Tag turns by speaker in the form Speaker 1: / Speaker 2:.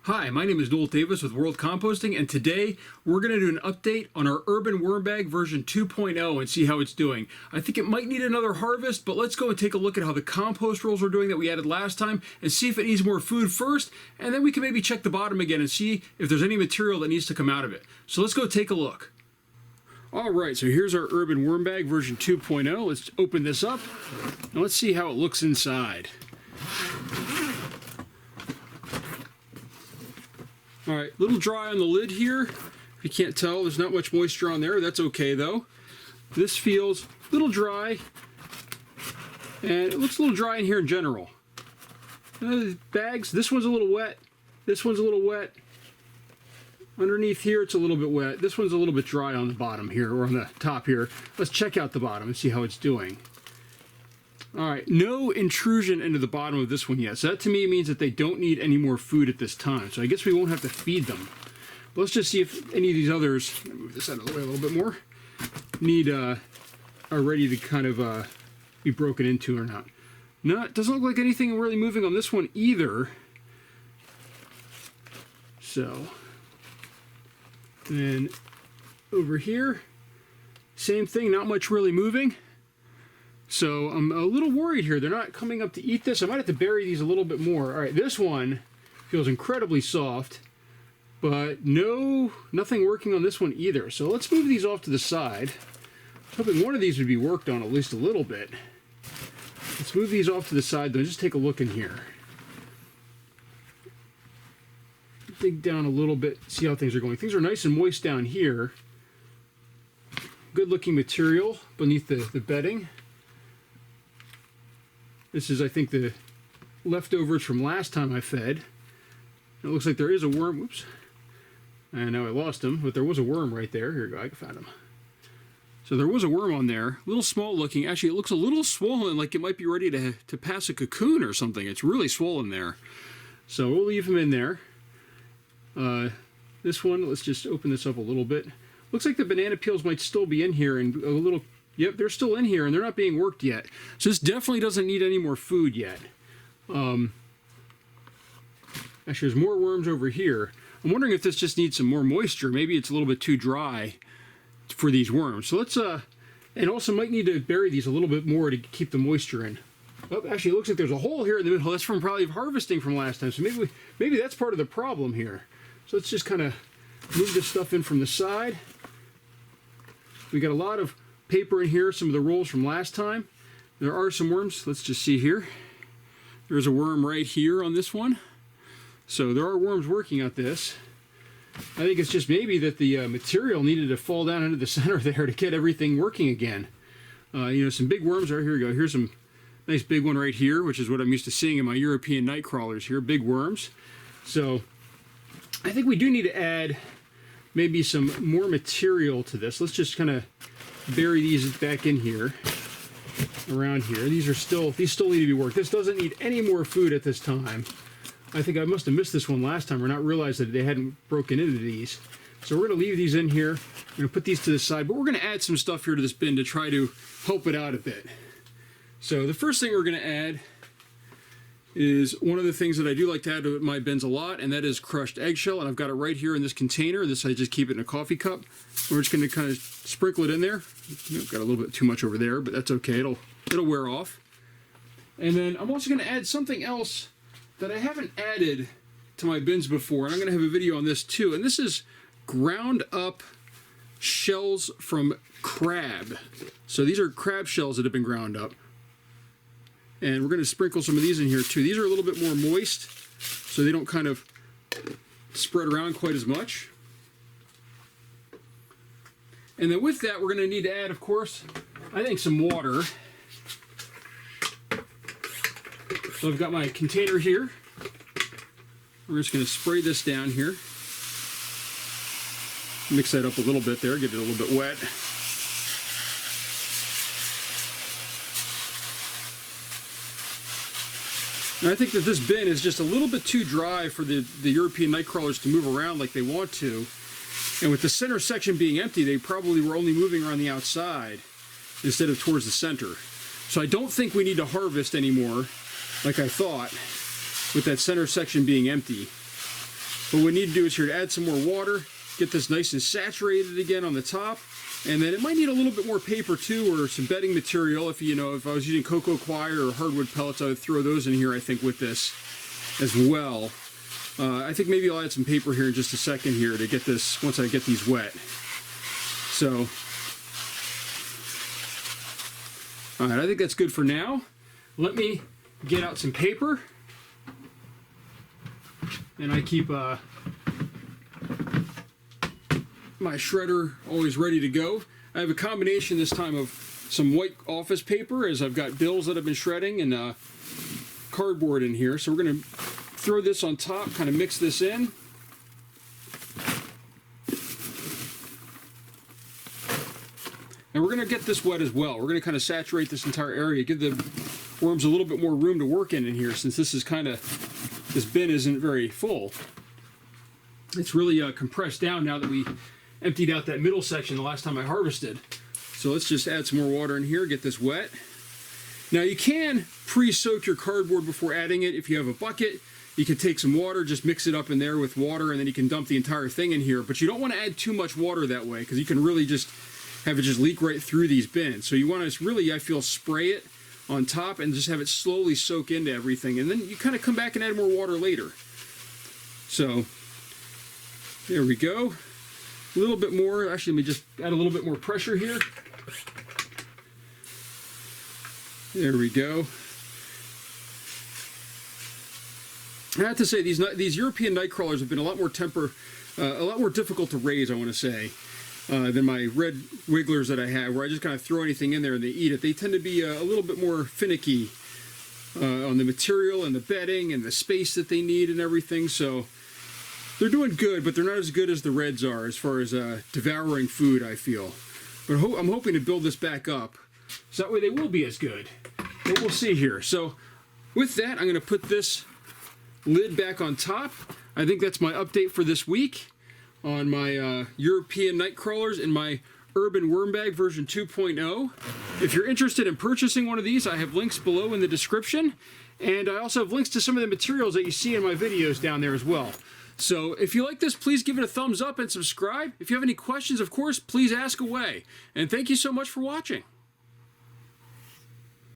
Speaker 1: Hi, my name is Noel Davis with World Composting, and today we're going to do an update on our Urban Worm Bag version 2.0 and see how it's doing. I think it might need another harvest, but let's go and take a look at how the compost rolls are doing that we added last time and see if it needs more food first, and then we can maybe check the bottom again and see if there's any material that needs to come out of it. So let's go take a look. Alright, so here's our Urban Worm Bag version 2.0. Let's open this up and let's see how it looks inside. Alright, a little dry on the lid here. If you can't tell, there's not much moisture on there. That's okay though. This feels a little dry, and it looks a little dry in here in general. Bags, this one's a little wet. This one's a little wet. Underneath here, it's a little bit wet. This one's a little bit dry on the bottom here, or on the top here. Let's check out the bottom and see how it's doing. Alright, no intrusion into the bottom of this one yet. So that to me means that they don't need any more food at this time. So I guess we won't have to feed them. But let's just see if any of these others, move this out of the way a little bit more, are ready to kind of be broken into or not. No, it doesn't look like anything really moving on this one either. So, then over here, same thing, not much really moving. So I'm a little worried here. They're not coming up to eat this. I might have to bury these a little bit more. All right, this one feels incredibly soft, but nothing working on this one either. So let's move these off to the side. I'm hoping one of these would be worked on at least a little bit. Let's move these off to the side though. Just take a look in here. Dig down a little bit, see how things are going. Things are nice and moist down here. Good looking material beneath the bedding. This is, I think, the leftovers from last time I fed. It looks like there is a worm. Whoops. And now I lost him, but there was a worm right there. Here we go, I found him. So there was a worm on there. A little small looking. Actually, it looks a little swollen, like it might be ready to pass a cocoon or something. It's really swollen there. So we'll leave him in there. This one, let's just open this up a little bit. Looks like the banana peels might still be in here and a little... Yep, they're still in here, and they're not being worked yet. So this definitely doesn't need any more food yet. Actually, there's more worms over here. I'm wondering if this just needs some more moisture. Maybe it's a little bit too dry for these worms. So let's, and also might need to bury these a little bit more to keep the moisture in. Oh, actually, it looks like there's a hole here in the middle. That's from probably harvesting from last time. So maybe that's part of the problem here. So let's just kind of move this stuff in from the side. We got a lot of paper in here, some of the rolls from last time. There are some worms. Let's just see here. There's a worm right here on this one. So there are worms working at this. I think it's just maybe that the material needed to fall down into the center there to get everything working again. You know, some big worms are here. We go. Here's some nice big one right here, which is what I'm used to seeing in my European night crawlers here, big worms. So I think we do need to add maybe some more material to this. Let's just kind of bury these back in here, around here. These still need to be worked. This doesn't need any more food at this time. I think I must have missed this one last time or not realized that they hadn't broken into these. So we're going to leave these in here. We're going to put these to the side, but we're going to add some stuff here to this bin to try to help it out a bit. So the first thing we're going to add is one of the things that I do like to add to my bins a lot, and that is crushed eggshell, and I've got it right here in this container. This I just keep it in a coffee cup. We're just going to kind of sprinkle it in there. Got a little bit too much over there, but that's okay. It'll wear off. And then I'm also going to add something else that I haven't added to my bins before, and I'm going to have a video on this too. And this is ground up shells from crab. So these are crab shells that have been ground up. And we're going to sprinkle some of these in here too. These are a little bit more moist, so they don't kind of spread around quite as much. And then with that, we're going to need to add, of course, I think some water. So I've got my container here. We're just going to spray this down here. Mix that up a little bit there, get it a little bit wet. And I think that this bin is just a little bit too dry for the European night crawlers to move around like they want to. And with the center section being empty, they probably were only moving around the outside instead of towards the center. So I don't think we need to harvest anymore like I thought, with that center section being empty. What we need to do is here to add some more water, get this nice and saturated again on the top. And then it might need a little bit more paper too, or some bedding material. If if I was using cocoa coir or hardwood pellets, I would throw those in here, I think, with this as well. I think maybe I'll add some paper here in just a second here to get this, once I get these wet. So, all right, I think that's good for now. Let me get out some paper. And I keep my shredder always ready to go. I have a combination this time of some white office paper, as I've got bills that I've been shredding, and cardboard in here. So we're going to throw this on top, kind of mix this in. And we're going to get this wet as well. We're going to kind of saturate this entire area, give the worms a little bit more room to work in here, since this is this bin isn't very full. It's really compressed down now that we emptied out that middle section the last time I harvested. So let's just add some more water in here, get this wet. Now you can pre-soak your cardboard before adding it. If you have a bucket, you can take some water, just mix it up in there with water, and then you can dump the entire thing in here. But you don't want to add too much water that way, because you can really just have it just leak right through these bins. So you want to really, I feel, spray it on top and just have it slowly soak into everything. And then you kind of come back and add more water later. So there we go. A little bit more. Actually, let me just add a little bit more pressure here. There we go. I have to say, these European night crawlers have been a lot more difficult to raise, I want to say, than my red wigglers that I have, where I just kind of throw anything in there and they eat it. They tend to be a little bit more finicky on the material and the bedding and the space that they need and everything. So they're doing good, but they're not as good as the reds are as far as devouring food, I feel. But I'm hoping to build this back up, so that way they will be as good. But we'll see here. So with that, I'm going to put this lid back on top. I think that's my update for this week on my European night crawlers in my urban worm bag version 2.0. If you're interested in purchasing one of these, I have links below in the description, and I also have links to some of the materials that you see in my videos down there as well. So if you like this, please give it a thumbs up and subscribe. If you have any questions, of course, please ask away. And thank you so much for watching.